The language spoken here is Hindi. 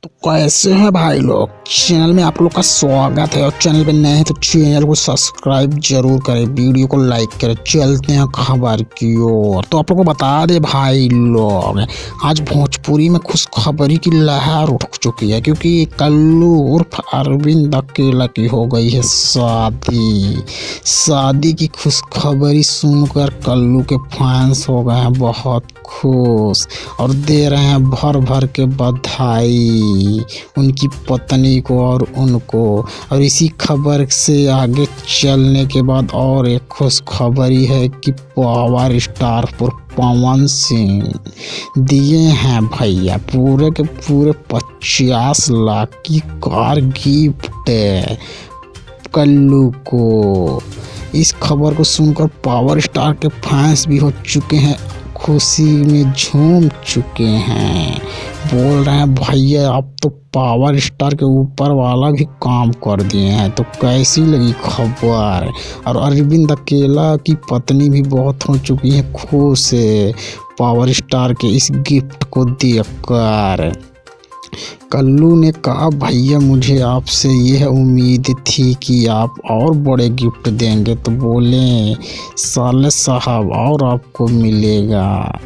तो कैसे हैं भाई लोग। चैनल में आप लोग का स्वागत है और चैनल पे नए हैं तो चैनल को सब्सक्राइब जरूर करें, वीडियो को लाइक करें। चलते हैं खबर की ओर। तो आप लोग को बता दे भाई लोग, आज भोजपुरी में खुशखबरी की लहर उठ चुकी है, क्योंकि कल्लू उर्फ अरविंद अकेला की हो गई है शादी की खुशखबरी सुनकर कल्लू के फैंस हो गए हैं बहुत खुश और दे रहे हैं भर भर के बधाई उनकी पत्नी को और उनको। और इसी खबर से आगे चलने के बाद और एक खुशखबरी है कि पावर स्टार पर पवन सिंह दिए हैं भैया पूरे के पूरे 50 लाख की कार गिफ्ट कल्लू को। इस खबर को सुनकर पावर स्टार के फैंस भी हो चुके हैं, खुशी में झूम चुके हैं, बोल रहे हैं भैया अब तो पावर स्टार के ऊपर वाला भी काम कर दिए हैं। तो कैसी लगी खबर। और अरविंद अकेला की पत्नी भी बहुत हो चुकी है खुश पावर स्टार के इस गिफ्ट को देखकर। कल्लू ने कहा भैया मुझे आपसे यह उम्मीद थी कि आप और बड़े गिफ्ट देंगे, तो बोले साले साहब और आपको मिलेगा।